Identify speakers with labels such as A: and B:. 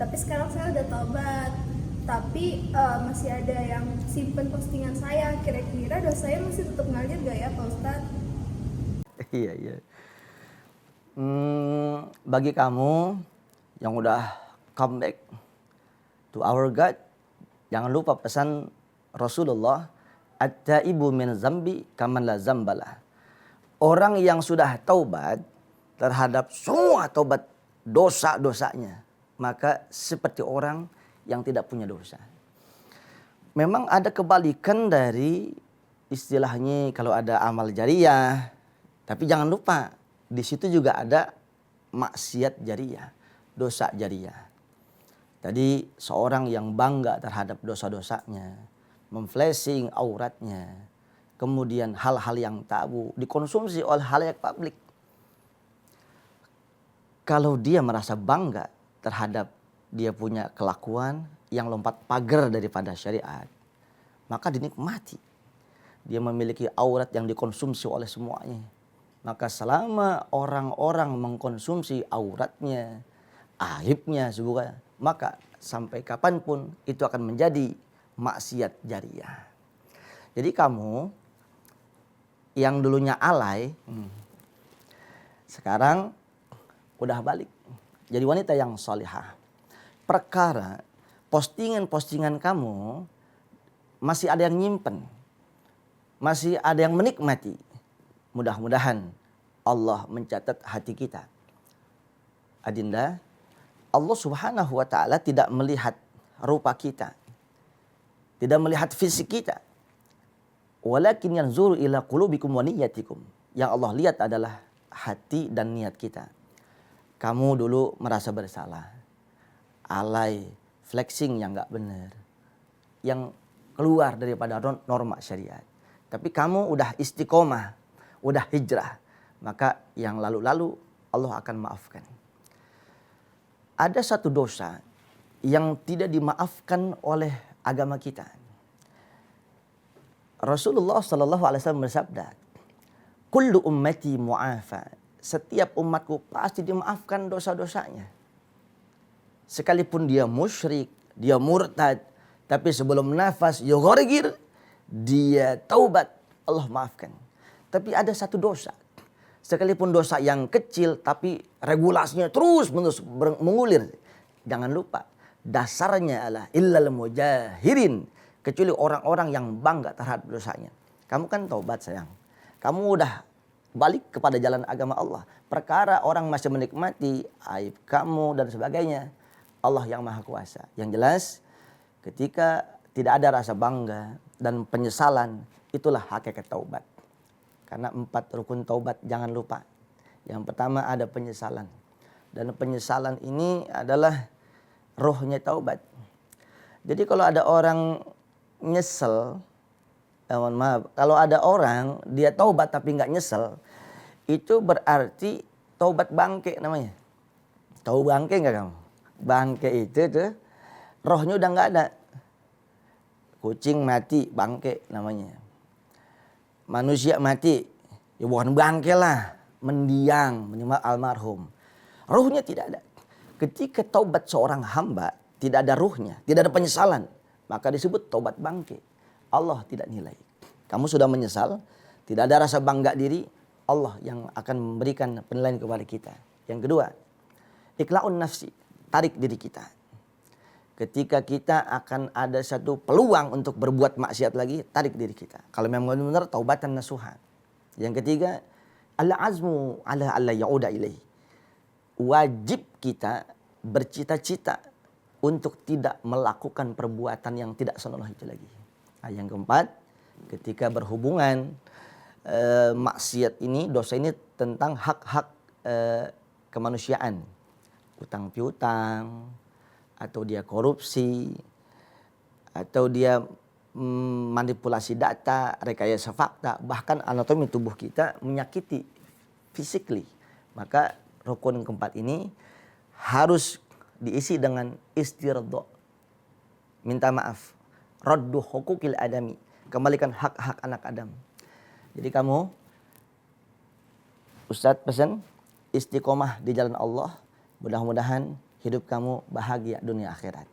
A: Tapi sekarang saya udah tobat. Tapi masih ada yang simpen postingan saya. Kira-kira dosa saya masih tetap ngalir gak ya Pak Ustadz?
B: Iya, iya. Bagi kamu yang udah come back to our God, jangan lupa pesan Rasulullah, at-taibu min zambi kaman la zambalah. Orang yang sudah taubat terhadap semua taubat dosa-dosanya, maka seperti orang yang tidak punya dosa. Memang ada kebalikan dari istilahnya kalau ada amal jariyah, tapi jangan lupa di situ juga ada maksiat jariyah, dosa jariyah. Tadi seorang yang bangga terhadap dosa-dosanya, memflashing auratnya, kemudian hal-hal yang tabu dikonsumsi oleh halayak publik. Kalau dia merasa bangga terhadap dia punya kelakuan yang lompat pagar daripada syariat, maka dinikmati. Dia memiliki aurat yang dikonsumsi oleh semuanya. Maka selama orang-orang mengkonsumsi auratnya, aibnya juga, maka sampai kapanpun itu akan menjadi maksiat jariyah. Jadi kamu yang dulunya alay, sekarang udah balik jadi wanita yang salihah. Perkara postingan-postingan kamu masih ada yang nyimpen, masih ada yang menikmati. Mudah-mudahan Allah mencatat hati kita. Adinda, Allah Subhanahu wa taala tidak melihat rupa kita, tidak melihat fisik kita. Walakin yanzuru ila qulubikum wa niyyatikum. Yang Allah lihat adalah hati dan niat kita. Kamu dulu merasa bersalah, alay, flexing yang enggak benar, yang keluar daripada norma syariat. Tapi kamu udah istiqomah, udah hijrah, maka yang lalu-lalu Allah akan maafkan. Ada satu dosa yang tidak dimaafkan oleh agama kita. Rasulullah sallallahu alaihi wasallam bersabda, "Kullu ummati mu'afa." Setiap umatku pasti dimaafkan dosa-dosanya. Sekalipun dia musyrik, dia murtad, tapi sebelum nafas yughargir, dia taubat, Allah maafkan. Tapi ada satu dosa, sekalipun dosa yang kecil tapi regulasinya terus-menerus mengulir. Jangan lupa, dasarnya adalah illal mujahirin, kecuali orang-orang yang bangga terhadap dosanya. Kamu kan taubat sayang, kamu udah balik kepada jalan agama Allah. Perkara orang masih menikmati aib kamu dan sebagainya, Allah yang maha kuasa. Yang jelas, ketika tidak ada rasa bangga dan penyesalan, itulah hakikat taubat. Karena 4 rukun taubat jangan lupa. Yang pertama ada penyesalan. Dan penyesalan ini adalah rohnya taubat. Jadi kalau ada orang nyesel, mohon maaf, kalau ada orang dia taubat tapi nggak nyesel, itu berarti taubat bangke namanya. Tahu bangke nggak kamu? Bangke itu tuh rohnya udah nggak ada. Kucing mati bangke namanya. Manusia mati, ya bukan bangke lah, mendiang, minimal almarhum. Ruhnya tidak ada. Ketika taubat seorang hamba tidak ada ruhnya, tidak ada penyesalan, maka disebut taubat bangke. Allah tidak nilai. Kamu sudah menyesal, tidak ada rasa bangga diri, Allah yang akan memberikan penilaian kepada kita. Yang kedua, ikla'un nafsi, tarik diri kita. Ketika kita akan ada satu peluang untuk berbuat maksiat lagi, tarik diri kita. Kalau memang benar taubatan nasuha. Yang ketiga, al-azmu ala alla ya'uda ilaih. Wajib kita bercita-cita untuk tidak melakukan perbuatan yang tidak senonoh itu lagi. Nah, yang keempat, ketika berhubungan maksiat ini, dosa ini tentang hak-hak kemanusiaan. Utang piutang, atau dia korupsi, atau dia manipulasi data, rekayasa fakta, bahkan anatomi tubuh kita menyakiti physically. Maka rukun keempat ini harus diisi dengan istirdo, minta maaf, raddu hukukil adami, kembalikan hak-hak anak Adam. Jadi kamu, Ustadz pesan istiqomah di jalan Allah. Mudah-mudahan hidup kamu bahagia dunia akhirat.